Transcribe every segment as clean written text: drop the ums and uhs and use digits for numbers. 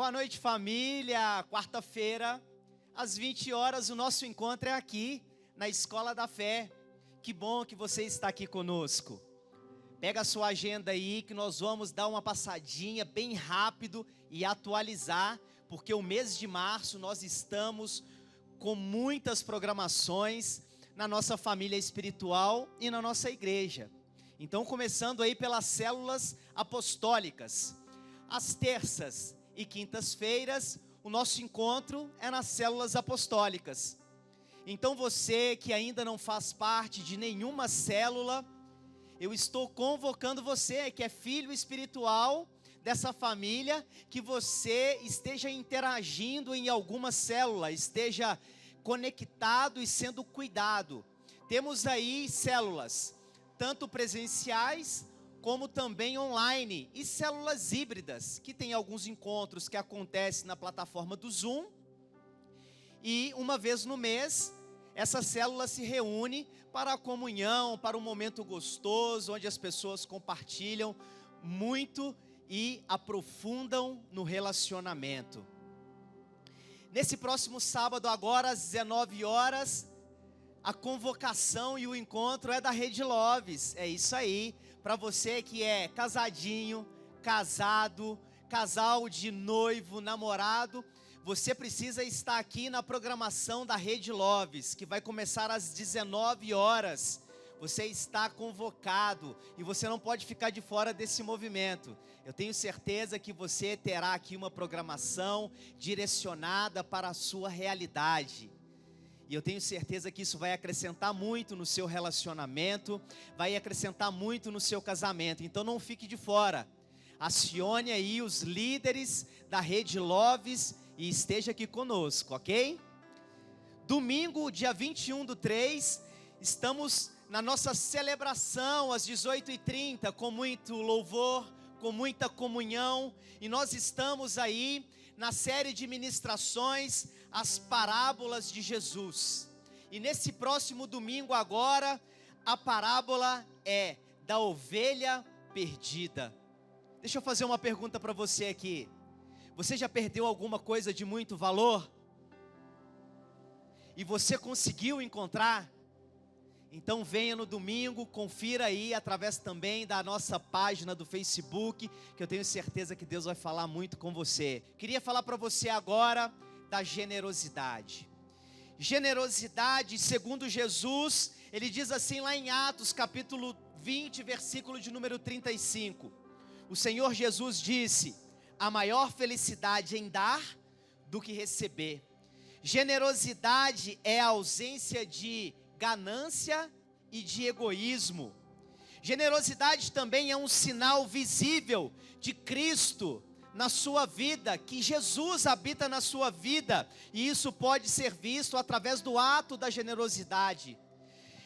Boa noite, família. Quarta-feira, às 20 horas, o nosso encontro é aqui, na Escola da Fé. Que bom que você está aqui conosco. Pega a sua agenda aí, que nós vamos dar uma passadinha bem rápido e atualizar, porque o mês de março nós estamos com muitas programações na nossa família espiritual e na nossa igreja. Então, começando aí pelas células apostólicas. Às terças e quintas-feiras, o nosso encontro é nas células apostólicas. Então você que ainda não faz parte de nenhuma célula, eu estou convocando você que é filho espiritual dessa família, que você esteja interagindo em alguma célula, esteja conectado e sendo cuidado. Temos aí células, tanto presenciais, como também online, e células híbridas, que tem alguns encontros que acontecem na plataforma do Zoom, e uma vez no mês, essa célula se reúne para a comunhão, para um momento gostoso, onde as pessoas compartilham muito e aprofundam no relacionamento. Nesse próximo sábado, agora às 19 horas, a convocação e o encontro é da Rede Loves, é isso aí. Para você que é casadinho, casado, casal de noivo, namorado, você precisa estar aqui na programação da Rede Loves, que vai começar às 19 horas. Você está convocado e você não pode ficar de fora desse movimento. Eu tenho certeza que você terá aqui uma programação direcionada para a sua realidade. E eu tenho certeza que isso vai acrescentar muito no seu relacionamento, vai acrescentar muito no seu casamento. Então não fique de fora. Acione aí os líderes da Rede Loves e esteja aqui conosco, ok? Domingo, dia 21/3, estamos na nossa celebração às 18h30, com muito louvor, com muita comunhão. E nós estamos aí na série de ministrações, as parábolas de Jesus. E nesse próximo domingo agora, a parábola é da ovelha perdida. Deixa eu fazer uma pergunta para você aqui. Você já perdeu alguma coisa de muito valor? E você conseguiu encontrar? Então venha no domingo, confira aí através também da nossa página do Facebook, que eu tenho certeza que Deus vai falar muito com você. Queria falar para você agora da generosidade. Generosidade, segundo Jesus, ele diz assim lá em Atos capítulo 20, versículo de número 35. O Senhor Jesus disse: há maior felicidade em dar do que receber. Generosidade é a ausência de ganância e de egoísmo. Generosidade também é um sinal visível de Cristo na sua vida, que Jesus habita na sua vida, e isso pode ser visto através do ato da generosidade.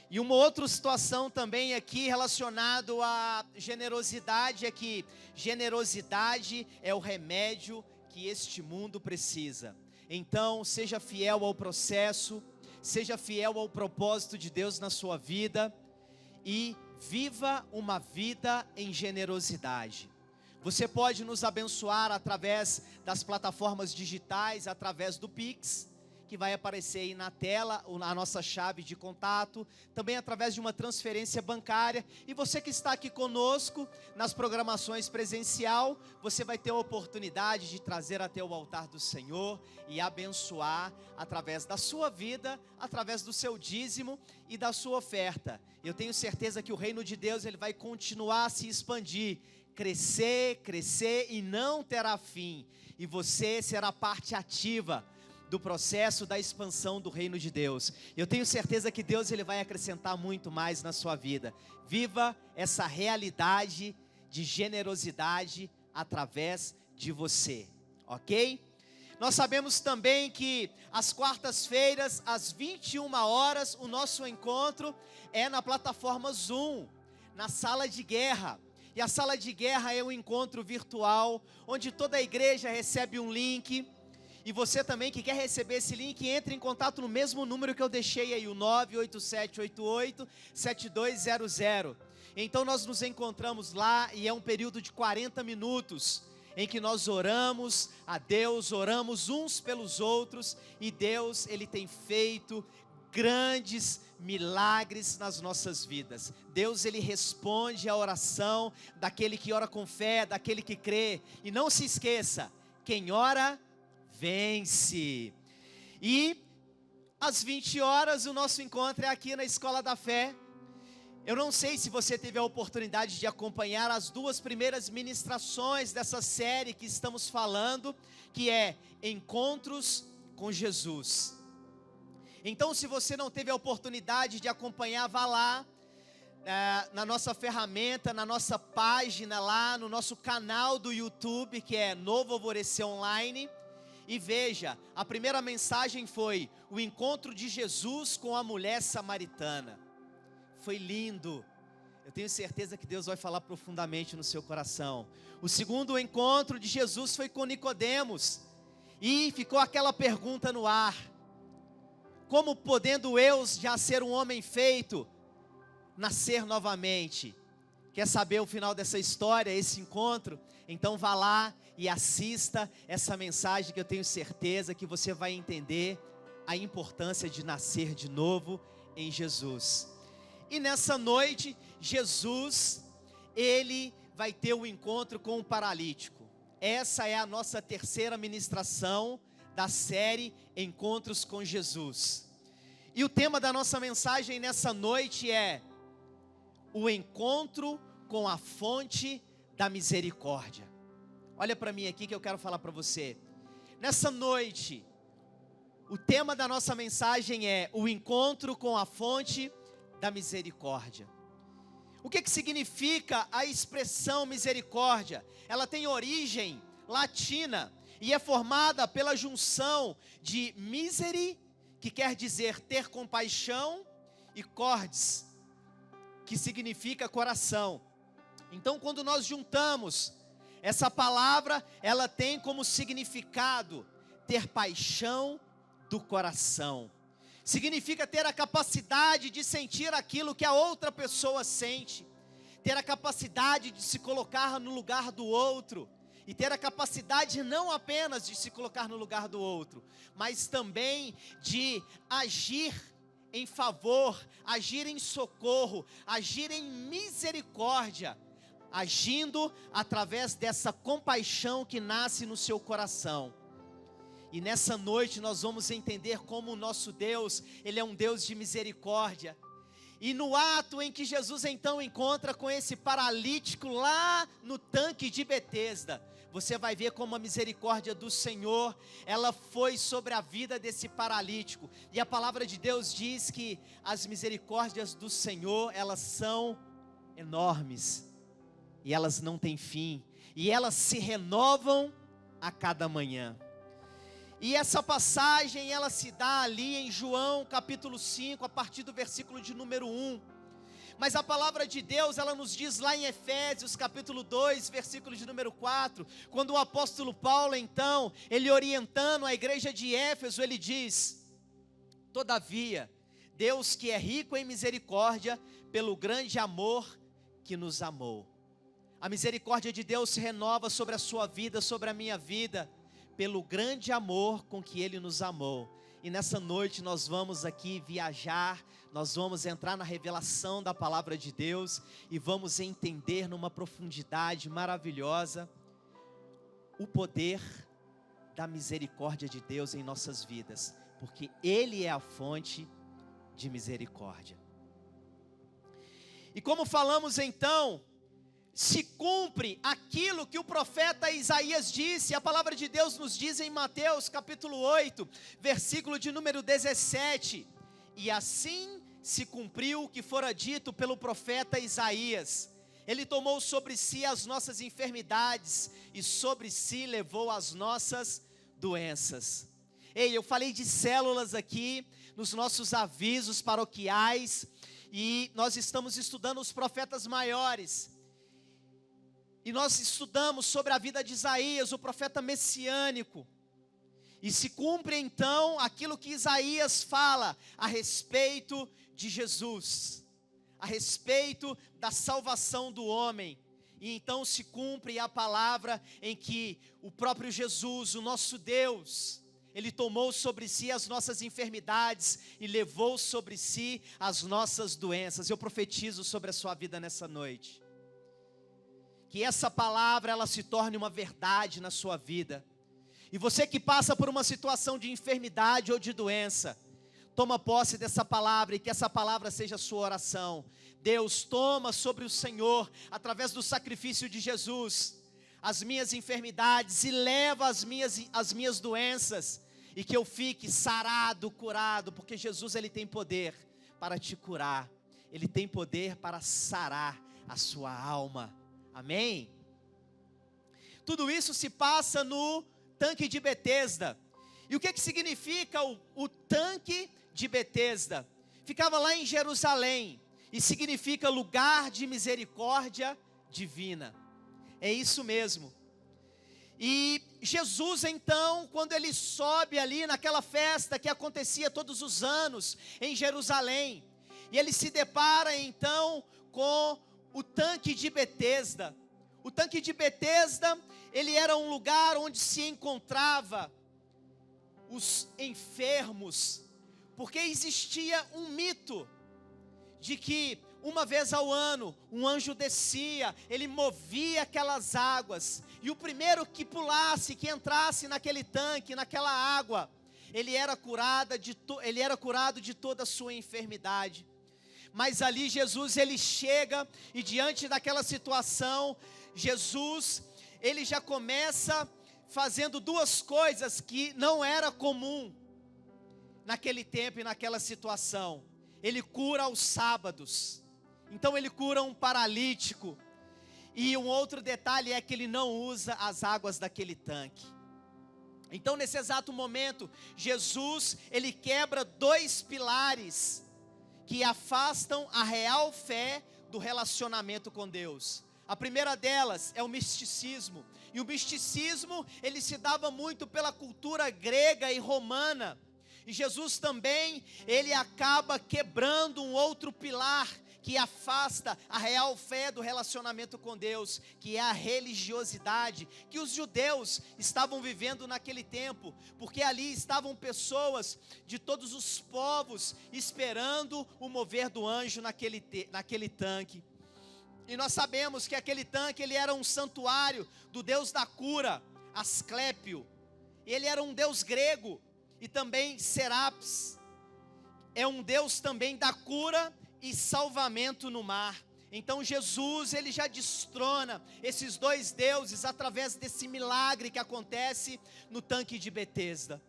E uma outra situação também aqui relacionado à generosidade é que generosidade é o remédio que este mundo precisa. Então, seja fiel ao processo, seja fiel ao propósito de Deus na sua vida e viva uma vida em generosidade. Você pode nos abençoar através das plataformas digitais, através do Pix, que vai aparecer aí na tela, a nossa chave de contato, também através de uma transferência bancária. E você que está aqui conosco nas programações presencial, você vai ter a oportunidade de trazer até o altar do Senhor e abençoar através da sua vida, através do seu dízimo e da sua oferta. Eu tenho certeza que o reino de Deus ele vai continuar a se expandir, crescer e não terá fim. E você será parte ativa do processo da expansão do reino de Deus. Eu tenho certeza que Deus ele vai acrescentar muito mais na sua vida. Viva essa realidade de generosidade através de você, ok? Nós sabemos também que às quartas-feiras, às 21 horas, o nosso encontro é na plataforma Zoom, na sala de guerra. E a sala de guerra é um encontro virtual, onde toda a igreja recebe um link. E você também que quer receber esse link, entre em contato no mesmo número que eu deixei aí, o 98788-7200. Então nós nos encontramos lá e é um período de 40 minutos. em que nós oramos a Deus, oramos uns pelos outros, e Deus, Ele tem feito grandes milagres nas nossas vidas. Deus, Ele responde a oração daquele que ora com fé, daquele que crê. E não se esqueça, quem ora, vence. E às 20 horas o nosso encontro é aqui na Escola da Fé. Eu não sei se você teve a oportunidade de acompanhar as 2 primeiras ministrações dessa série que estamos falando, que é Encontros com Jesus. Então, se você não teve a oportunidade de acompanhar, vá lá na nossa ferramenta, na nossa página lá, no nosso canal do YouTube, que é Novo Alvorecer Online, e veja, a primeira mensagem foi o encontro de Jesus com a mulher samaritana. Foi lindo. Eu tenho certeza que Deus vai falar profundamente no seu coração. O segundo encontro de Jesus foi com Nicodemos, e ficou aquela pergunta no ar: como podendo eu, já ser um homem feito, nascer novamente? Quer saber o final dessa história, esse encontro? Então vá lá e assista essa mensagem, que eu tenho certeza que você vai entender a importância de nascer de novo em Jesus. E nessa noite, Jesus, Ele vai ter um encontro com o paralítico. Essa é a nossa terceira ministração da série Encontros com Jesus. E o tema da nossa mensagem nessa noite é o encontro com a fonte da misericórdia. Olha para mim aqui que eu quero falar para você. Nessa noite, o tema da nossa mensagem é o encontro com a fonte da misericórdia. O que significa a expressão misericórdia? Ela tem origem latina e é formada pela junção de miseri, que quer dizer ter compaixão, e cordis, que significa coração. Então, quando nós juntamos essa palavra, ela tem como significado ter paixão do coração. Significa ter a capacidade de sentir aquilo que a outra pessoa sente, ter a capacidade de se colocar no lugar do outro, e ter a capacidade não apenas de se colocar no lugar do outro, mas também de agir em favor, agir em socorro, agir em misericórdia, agindo através dessa compaixão que nasce no seu coração. E nessa noite nós vamos entender como o nosso Deus, Ele é um Deus de misericórdia. E no ato em que Jesus então encontra com esse paralítico lá no tanque de Betesda, você vai ver como a misericórdia do Senhor, ela foi sobre a vida desse paralítico. E a palavra de Deus diz que as misericórdias do Senhor, elas são enormes, e elas não têm fim, e elas se renovam a cada manhã. E essa passagem, ela se dá ali em João capítulo 5, a partir do versículo de número 1. Mas a palavra de Deus, ela nos diz lá em Efésios capítulo 2, versículo de número 4, quando o apóstolo Paulo então, ele orientando a igreja de Éfeso, ele diz: todavia, Deus que é rico em misericórdia, pelo grande amor que nos amou. A misericórdia de Deus se renova sobre a sua vida, sobre a minha vida, pelo grande amor com que Ele nos amou. E nessa noite nós vamos aqui viajar, nós vamos entrar na revelação da palavra de Deus, e vamos entender numa profundidade maravilhosa o poder da misericórdia de Deus em nossas vidas, porque Ele é a fonte de misericórdia. E como falamos então, se cumpre aquilo que o profeta Isaías disse. A palavra de Deus nos diz em Mateus capítulo 8, versículo de número 17: e assim se cumpriu o que fora dito pelo profeta Isaías. Ele tomou sobre si as nossas enfermidades, e sobre si levou as nossas doenças. Ei, eu falei de células aqui, nos nossos avisos paroquiais, e nós estamos estudando os profetas maiores. E nós estudamos sobre a vida de Isaías, o profeta messiânico. E se cumpre então aquilo que Isaías fala a respeito de Jesus, a respeito da salvação do homem. E então se cumpre a palavra em que o próprio Jesus, o nosso Deus, Ele tomou sobre si as nossas enfermidades e levou sobre si as nossas doenças. Eu profetizo sobre a sua vida nessa noite. Que essa palavra ela se torne uma verdade na sua vida. E você que passa por uma situação de enfermidade ou de doença, toma posse dessa palavra e que essa palavra seja a sua oração. Deus, toma sobre o Senhor, através do sacrifício de Jesus, as minhas enfermidades e leva as minhas doenças, e que eu fique sarado, curado, porque Jesus Ele tem poder para te curar, Ele tem poder para sarar a sua alma, amém? Tudo isso se passa no tanque de Betesda. E o que significa o tanque de Betesda? Ficava lá em Jerusalém, e significa lugar de misericórdia divina. É isso mesmo. E Jesus então, quando ele sobe ali naquela festa que acontecia todos os anos em Jerusalém, e ele se depara então com o tanque de Betesda. O tanque de Betesda, ele era um lugar onde se encontrava os enfermos, porque existia um mito de que uma vez ao ano, um anjo descia, ele movia aquelas águas, e o primeiro que pulasse, que entrasse naquele tanque, naquela água, ele era curado de toda a sua enfermidade. Mas ali Jesus, ele chega, e diante daquela situação, Jesus, ele já começa fazendo duas coisas que não era comum naquele tempo e naquela situação. Ele cura aos sábados, então ele cura um paralítico, e um outro detalhe é que ele não usa as águas daquele tanque. Então nesse exato momento, Jesus, ele quebra dois pilares que afastam a real fé do relacionamento com Deus. A primeira delas é o misticismo, e o misticismo, ele se dava muito pela cultura grega e romana. E Jesus também, ele acaba quebrando um outro pilar que afasta a real fé do relacionamento com Deus, que é a religiosidade, que os judeus estavam vivendo naquele tempo, porque ali estavam pessoas de todos os povos, esperando o mover do anjo naquele tanque. E nós sabemos que aquele tanque, ele era um santuário do deus da cura, Asclépio. Ele era um deus grego, e também Serapis, é um Deus também da cura e salvamento no mar. Então Jesus, ele já destrona esses dois deuses através desse milagre que acontece no tanque de Betesda.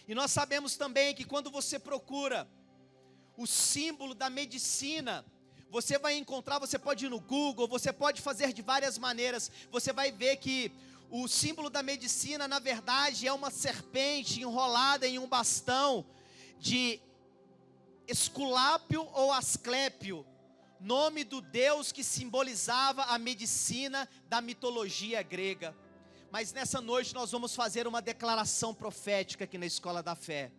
E nós sabemos também que quando você procura o símbolo da medicina, você vai encontrar, você pode ir no Google, você pode fazer de várias maneiras, você vai ver que o símbolo da medicina, na verdade, é uma serpente enrolada em um bastão de Esculápio ou Asclépio, nome do deus que simbolizava a medicina da mitologia grega. Mas nessa noite nós vamos fazer uma declaração profética aqui na Escola da Fé.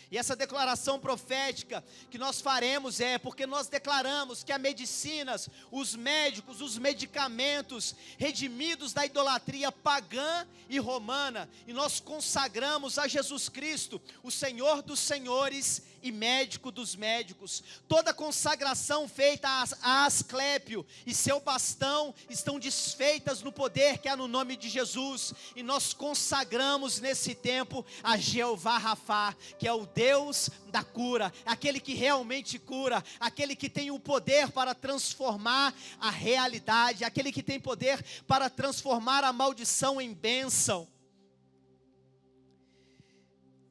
E essa declaração profética que nós faremos é porque nós declaramos que a medicina, os médicos, os medicamentos redimidos da idolatria pagã e romana, e nós consagramos a Jesus Cristo, o Senhor dos senhores e médico dos médicos. Toda consagração feita a Asclépio e seu bastão estão desfeitas no poder que há no nome de Jesus, e nós consagramos nesse tempo a Jeová Rafá, que é o Deus da cura, aquele que realmente cura, aquele que tem o poder para transformar a realidade, aquele que tem poder para transformar a maldição em bênção.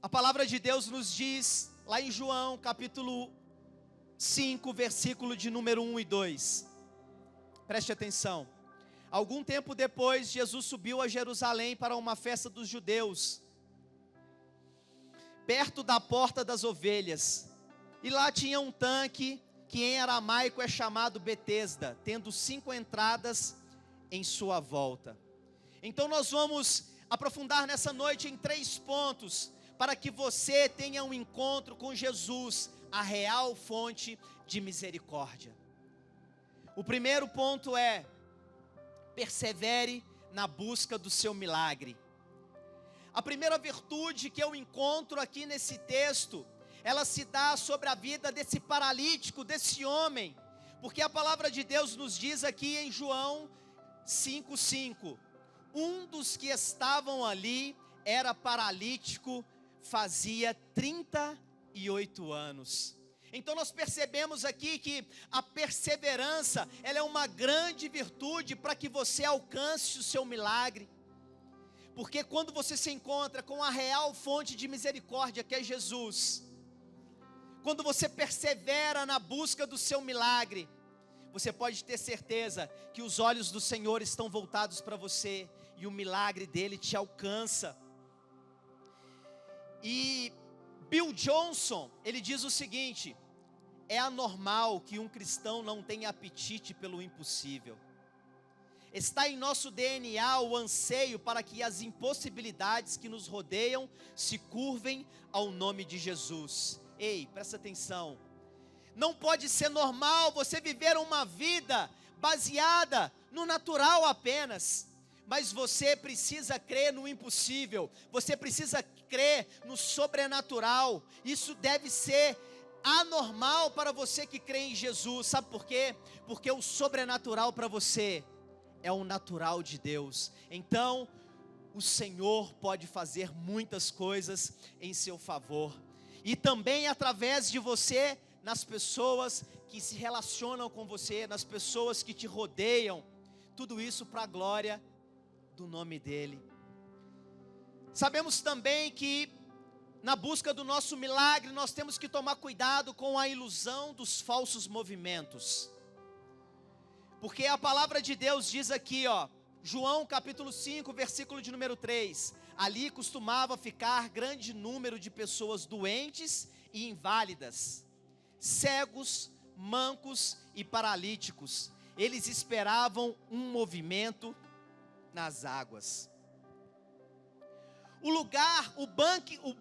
A palavra de Deus nos diz, lá em João capítulo 5, versículo de número 1 e 2. Preste atenção. Algum tempo depois, Jesus subiu a Jerusalém para uma festa dos judeus, perto da porta das ovelhas. E lá tinha um tanque, que em aramaico é chamado Betesda, tendo 5 entradas em sua volta. Então nós vamos aprofundar nessa noite em 3 pontos, para que você tenha um encontro com Jesus, a real fonte de misericórdia. O primeiro ponto é persevere na busca do seu milagre. A primeira virtude que eu encontro aqui nesse texto, ela se dá sobre a vida desse paralítico, desse homem, porque a palavra de Deus nos diz aqui em João 5,5, um dos que estavam ali era paralítico, fazia 38 anos. Então nós percebemos aqui que a perseverança, ela é uma grande virtude para que você alcance o seu milagre. Porque quando você se encontra com a real fonte de misericórdia, que é Jesus, quando você persevera na busca do seu milagre, você pode ter certeza que os olhos do Senhor estão voltados para você e o milagre dele te alcança. E Bill Johnson, ele diz o seguinte: é anormal que um cristão não tenha apetite pelo impossível. Está em nosso DNA o anseio para que as impossibilidades que nos rodeiam se curvem ao nome de Jesus. Ei, presta atenção. Não pode ser normal você viver uma vida baseada no natural apenas. Mas você precisa crer no impossível. Você precisa crer no sobrenatural. Isso deve ser anormal para você que crê em Jesus. Sabe por quê? Porque o sobrenatural para você é o natural de Deus. Então, o Senhor pode fazer muitas coisas em seu favor. E também através de você, nas pessoas que se relacionam com você, nas pessoas que te rodeiam. Tudo isso para a glória do nome dEle. Sabemos também que na busca do nosso milagre, nós temos que tomar cuidado com a ilusão dos falsos movimentos. Porque a palavra de Deus diz aqui, João capítulo 5, versículo de número 3. Ali costumava ficar grande número de pessoas doentes e inválidas, cegos, mancos e paralíticos. Eles esperavam um movimento nas águas.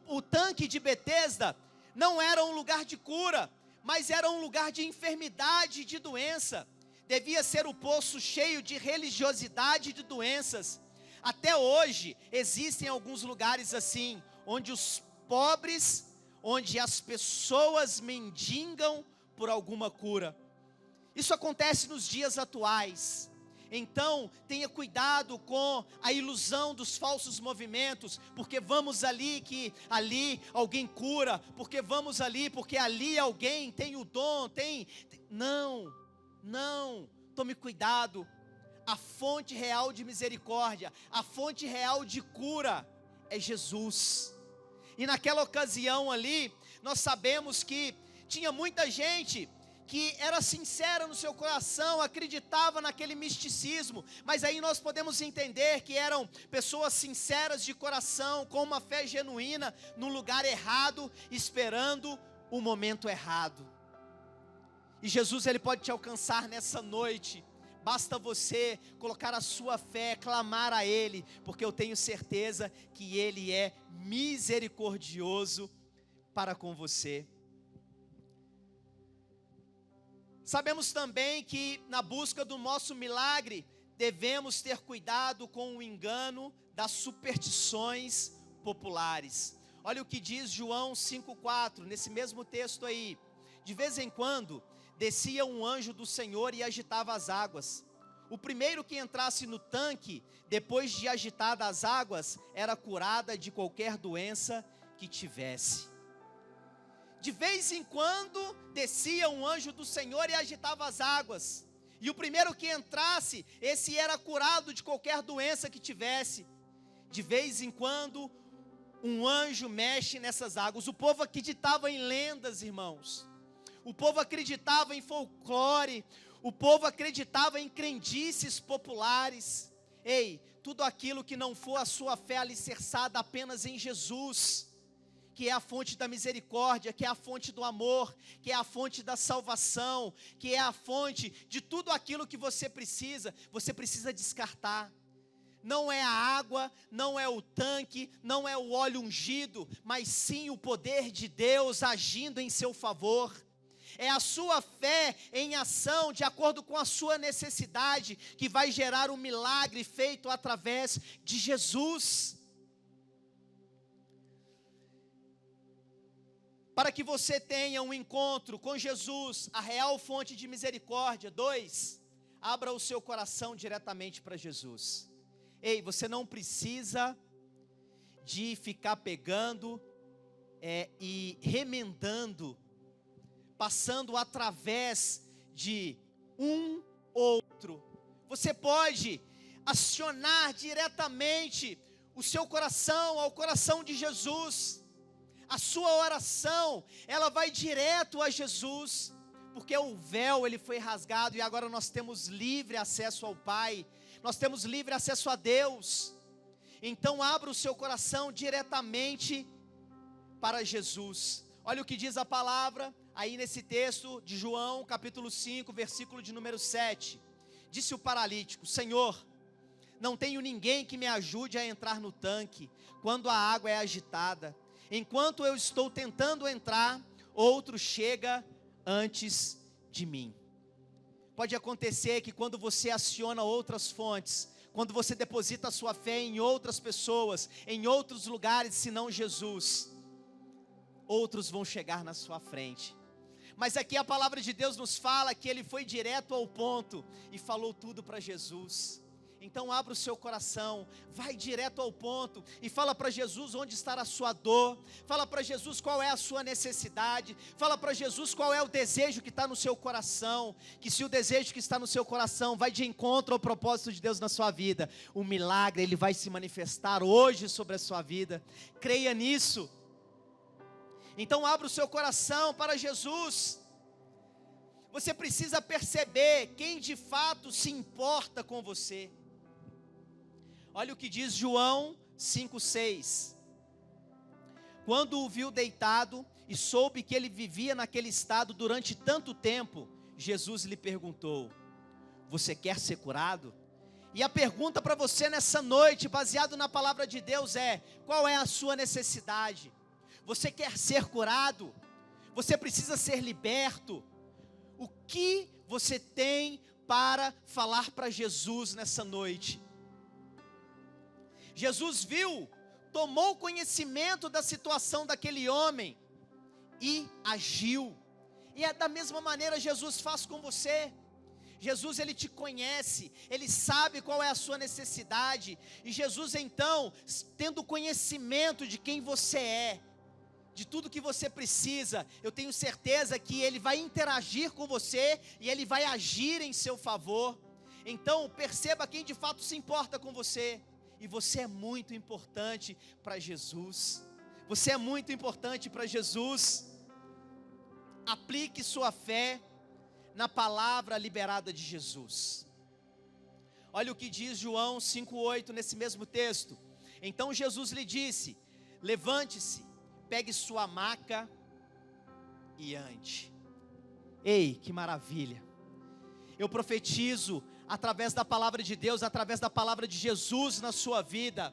O tanque de Betesda não era um lugar de cura, mas era um lugar de enfermidade e de doença. Devia ser o poço cheio de religiosidade e de doenças. Até hoje existem alguns lugares assim, onde os pobres, onde as pessoas mendigam por alguma cura. Isso acontece nos dias atuais. Então, tenha cuidado com a ilusão dos falsos movimentos, porque vamos ali que ali alguém cura, porque vamos ali, porque ali alguém tem o dom, Não, tome cuidado. A fonte real de misericórdia, a fonte real de cura é Jesus. E naquela ocasião ali, nós sabemos que tinha muita gente que era sincera no seu coração, acreditava naquele misticismo, mas aí nós podemos entender que eram pessoas sinceras de coração, com uma fé genuína, no lugar errado, esperando o momento errado. E Jesus, Ele pode te alcançar nessa noite. Basta você colocar a sua fé, clamar a Ele, porque eu tenho certeza que Ele é misericordioso para com você. Sabemos também que na busca do nosso milagre, devemos ter cuidado com o engano das superstições populares. Olha o que diz João 5,4, nesse mesmo texto aí. De vez em quando, descia um anjo do Senhor e agitava as águas. O primeiro que entrasse no tanque, depois de agitadas as águas, era curada de qualquer doença que tivesse. De vez em quando, descia um anjo do Senhor e agitava as águas. E o primeiro que entrasse, esse era curado de qualquer doença que tivesse. De vez em quando, um anjo mexe nessas águas. O povo acreditava em lendas, irmãos. O povo acreditava em folclore, o povo acreditava em crendices populares. Ei, tudo aquilo que não for a sua fé alicerçada apenas em Jesus, que é a fonte da misericórdia, que é a fonte do amor, que é a fonte da salvação, que é a fonte de tudo aquilo que você precisa descartar. Não é a água, não é o tanque, não é o óleo ungido, mas sim o poder de Deus agindo em seu favor. É a sua fé em ação, de acordo com a sua necessidade, que vai gerar um milagre feito através de Jesus. Para que você tenha um encontro com Jesus, a real fonte de misericórdia. 2, abra o seu coração diretamente para Jesus. Ei, você não precisa de ficar pegando e remendando, passando através de um outro. Você pode acionar diretamente o seu coração ao coração de Jesus. A sua oração, ela vai direto a Jesus, porque o véu ele foi rasgado e agora nós temos livre acesso ao Pai, nós temos livre acesso a Deus. Então abra o seu coração diretamente para Jesus. Olha o que diz a palavra aí nesse texto de João, capítulo 5, versículo de número 7. Disse o paralítico: Senhor, não tenho ninguém que me ajude a entrar no tanque quando a água é agitada. Enquanto eu estou tentando entrar, outro chega antes de mim. Pode acontecer que quando você aciona outras fontes, quando você deposita a sua fé em outras pessoas, em outros lugares senão Jesus, outros vão chegar na sua frente. Mas aqui a palavra de Deus nos fala que ele foi direto ao ponto e falou tudo para Jesus. Então abra o seu coração, vai direto ao ponto e fala para Jesus onde está a sua dor, fala para Jesus qual é a sua necessidade, fala para Jesus qual é o desejo que está no seu coração, que se o desejo que está no seu coração vai de encontro ao propósito de Deus na sua vida, o milagre ele vai se manifestar hoje sobre a sua vida. Creia nisso. Então abra o seu coração para Jesus. Você precisa perceber quem de fato se importa com você. Olha o que diz João 5,6. Quando o viu deitado e soube que ele vivia naquele estado durante tanto tempo, Jesus lhe perguntou: você quer ser curado? E a pergunta para você nessa noite, baseado na palavra de Deus, é: qual é a sua necessidade? Você quer ser curado? Você precisa ser liberto? O que você tem para falar para Jesus nessa noite? Jesus viu, tomou conhecimento da situação daquele homem e agiu. E é da mesma maneira Jesus faz com você. Jesus ele te conhece, ele sabe qual é a sua necessidade. E Jesus então, tendo conhecimento de quem você é, de tudo que você precisa, eu tenho certeza que ele vai interagir com você e ele vai agir em seu favor. Então perceba quem de fato se importa com você. E você é muito importante para Jesus. Você é muito importante para Jesus. Aplique sua fé na palavra liberada de Jesus. Olha o que diz João 5,8 nesse mesmo texto. Então Jesus lhe disse: levante-se, pegue sua maca e ande. Ei, que maravilha! Eu profetizo através da palavra de Deus, através da palavra de Jesus na sua vida.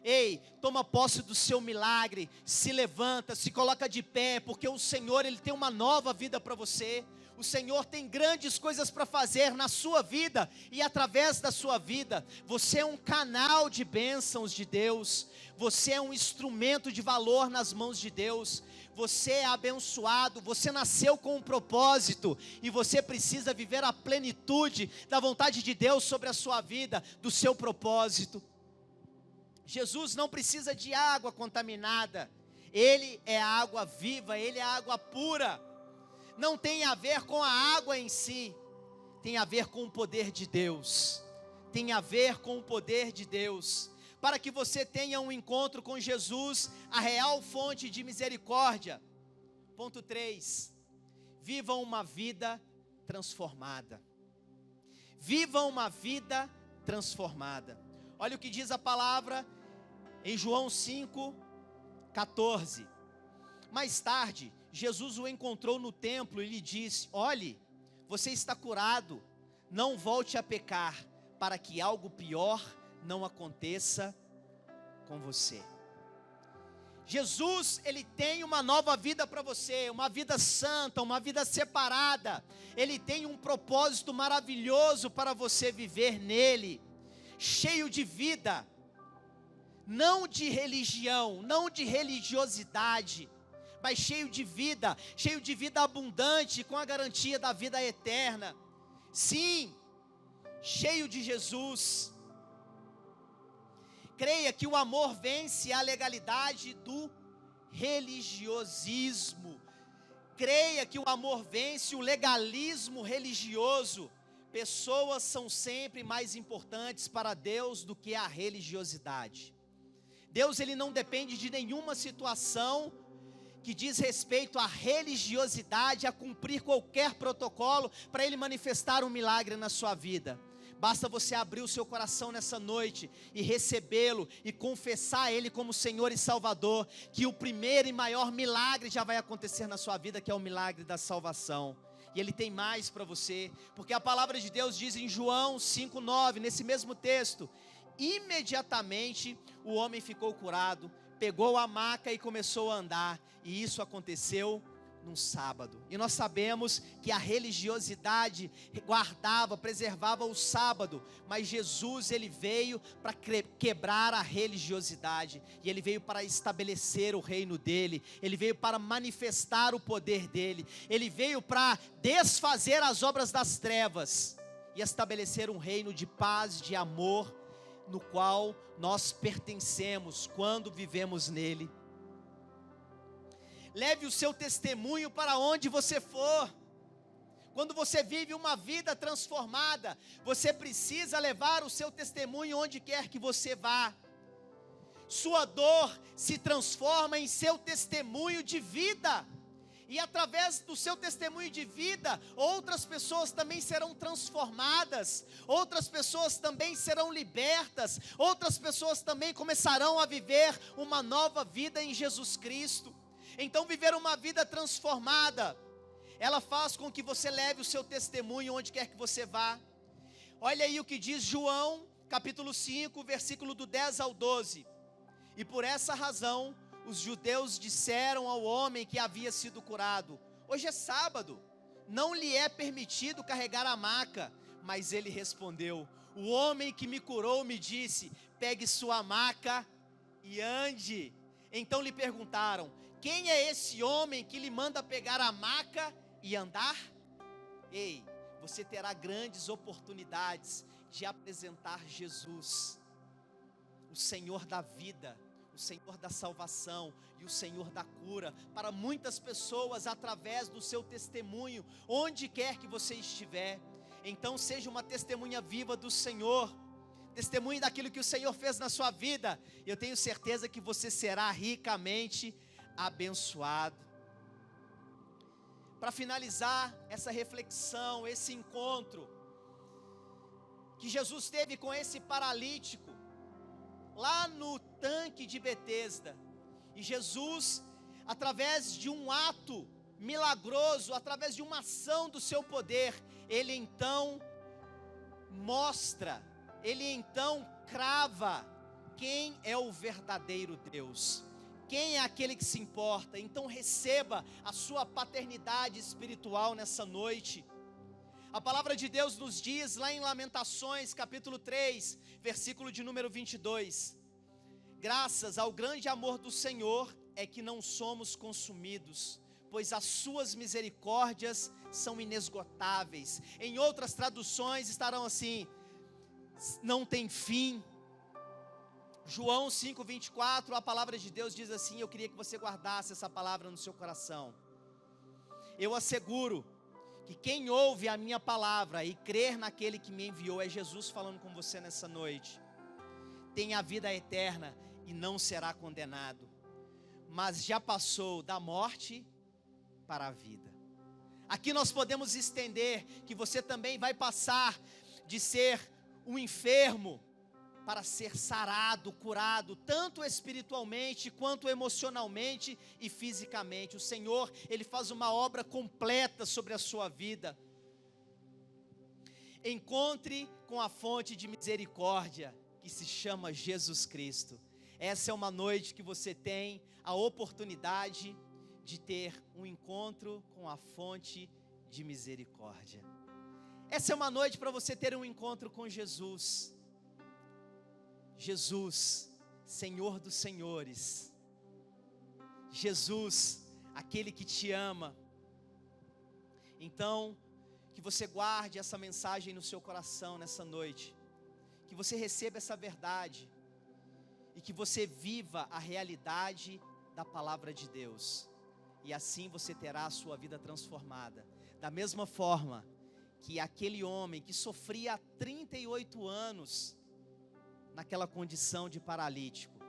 Ei, toma posse do seu milagre, se levanta, se coloca de pé, porque o Senhor ele tem uma nova vida para você. O Senhor tem grandes coisas para fazer na sua vida e através da sua vida. Você é um canal de bênçãos de Deus. Você é um instrumento de valor nas mãos de Deus. Você é abençoado, você nasceu com um propósito e você precisa viver a plenitude da vontade de Deus sobre a sua vida, do seu propósito. Jesus não precisa de água contaminada, Ele é a água viva, Ele é a água pura. Não tem a ver com a água em si, tem a ver com o poder de Deus. Tem a ver com o poder de Deus. Para que você tenha um encontro com Jesus, a real fonte de misericórdia. Ponto 3. Vivam uma vida transformada. Vivam uma vida transformada. Olha o que diz a palavra em João 5,14. Mais tarde, Jesus o encontrou no templo e lhe disse: olhe, você está curado, não volte a pecar, para que algo pior não aconteça com você. Jesus, Ele tem uma nova vida para você, uma vida santa, uma vida separada. Ele tem um propósito maravilhoso para você viver nele, cheio de vida, não de religião, não de religiosidade, mas cheio de vida abundante, com a garantia da vida eterna. Sim, cheio de Jesus. Creia que o amor vence a legalidade do religiosismo. Creia que o amor vence o legalismo religioso. Pessoas são sempre mais importantes para Deus do que a religiosidade. Deus, Ele não depende de nenhuma situação que diz respeito à religiosidade, a cumprir qualquer protocolo para Ele manifestar um milagre na sua vida. Basta você abrir o seu coração nessa noite e recebê-lo e confessar Ele como Senhor e Salvador, que o primeiro e maior milagre já vai acontecer na sua vida, que é o milagre da salvação. E Ele tem mais para você, porque a palavra de Deus diz em João 5,9, nesse mesmo texto: imediatamente o homem ficou curado, pegou a maca e começou a andar, e isso aconteceu num sábado. E nós sabemos que a religiosidade guardava, preservava o sábado, mas Jesus, Ele veio para quebrar a religiosidade, e Ele veio para estabelecer o reino dEle, Ele veio para manifestar o poder dEle, Ele veio para desfazer as obras das trevas, e estabelecer um reino de paz, de amor, no qual nós pertencemos quando vivemos nele. Leve o seu testemunho para onde você for. Quando você vive uma vida transformada, você precisa levar o seu testemunho onde quer que você vá. Sua dor se transforma em seu testemunho de vida. E através do seu testemunho de vida, outras pessoas também serão transformadas, outras pessoas também serão libertas, outras pessoas também começarão a viver uma nova vida em Jesus Cristo. Então, viver uma vida transformada, ela faz com que você leve o seu testemunho onde quer que você vá. Olha aí o que diz João, capítulo 5, versículo do 10 ao 12. E por essa razão, os judeus disseram ao homem que havia sido curado: hoje é sábado, não lhe é permitido carregar a maca. Mas ele respondeu: o homem que me curou me disse: pegue sua maca e ande. Então lhe perguntaram: quem é esse homem que lhe manda pegar a maca e andar? Ei, você terá grandes oportunidades de apresentar Jesus, o Senhor da vida, o Senhor da salvação e o Senhor da cura, para muitas pessoas através do seu testemunho, onde quer que você estiver. Então seja uma testemunha viva do Senhor, testemunhe daquilo que o Senhor fez na sua vida. Eu tenho certeza que você será ricamente abençoado. Para finalizar essa reflexão, esse encontro que Jesus teve com esse paralítico lá no tanque de Betesda, e Jesus, através de um ato milagroso, através de uma ação do seu poder, ele então mostra, ele então crava quem é o verdadeiro Deus, quem é aquele que se importa. Então receba a sua paternidade espiritual nessa noite. A palavra de Deus nos diz lá em Lamentações, capítulo 3, versículo de número 22. Graças ao grande amor do Senhor é que não somos consumidos, pois as suas misericórdias são inesgotáveis. Em outras traduções estarão assim: não tem fim. João 5:24, a palavra de Deus diz assim, eu queria que você guardasse essa palavra no seu coração: eu asseguro que quem ouve a minha palavra e crer naquele que me enviou, é Jesus falando com você nessa noite, tem a vida eterna e não será condenado, mas já passou da morte para a vida. Aqui nós podemos estender que você também vai passar de ser um enfermo para ser sarado, curado, tanto espiritualmente, quanto emocionalmente e fisicamente. O Senhor, Ele faz uma obra completa sobre a sua vida. Encontre com a fonte de misericórdia, que se chama Jesus Cristo. Essa é uma noite que você tem a oportunidade de ter um encontro com a fonte de misericórdia. Essa é uma noite para você ter um encontro com Jesus. Jesus, Senhor dos Senhores. Jesus, aquele que te ama. Então, que você guarde essa mensagem no seu coração nessa noite. Que você receba essa verdade. E que você viva a realidade da palavra de Deus. E assim você terá a sua vida transformada. Da mesma forma que aquele homem que sofria há 38 anos naquela condição de paralítico,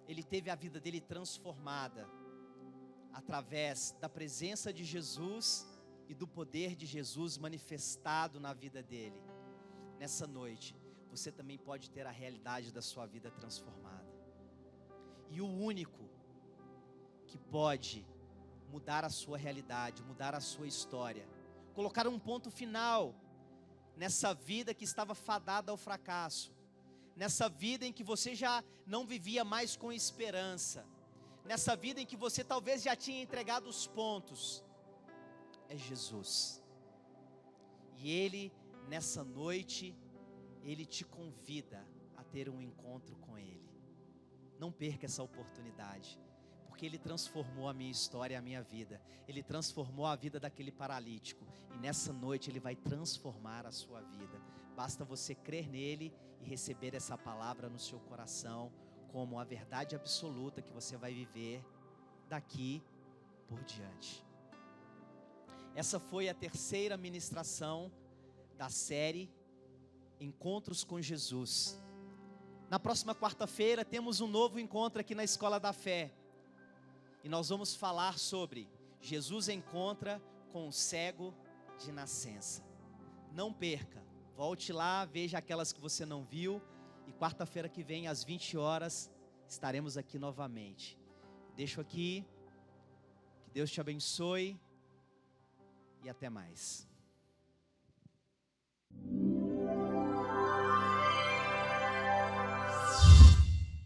ele teve a vida dele transformada através da presença de Jesus e do poder de Jesus manifestado na vida dele. Nessa noite, você também pode ter a realidade da sua vida transformada. E o único que pode mudar a sua realidade, mudar a sua história, colocar um ponto final nessa vida que estava fadada ao fracasso, nessa vida em que você já não vivia mais com esperança, nessa vida em que você talvez já tinha entregado os pontos, é Jesus. E Ele, nessa noite, Ele te convida a ter um encontro com Ele. Não perca essa oportunidade, porque Ele transformou a minha história e a minha vida. Ele transformou a vida daquele paralítico, e nessa noite Ele vai transformar a sua vida. Basta você crer nele e receber essa palavra no seu coração, como a verdade absoluta que você vai viver daqui por diante. Essa foi a terceira ministração da série Encontros com Jesus. Na próxima quarta-feira temos um novo encontro aqui na Escola da Fé. E nós vamos falar sobre Jesus encontra com o cego de nascença. Não perca, volte lá, veja aquelas que você não viu. E quarta-feira que vem, às 20 horas, estaremos aqui novamente. Deixo aqui, que Deus te abençoe e até mais.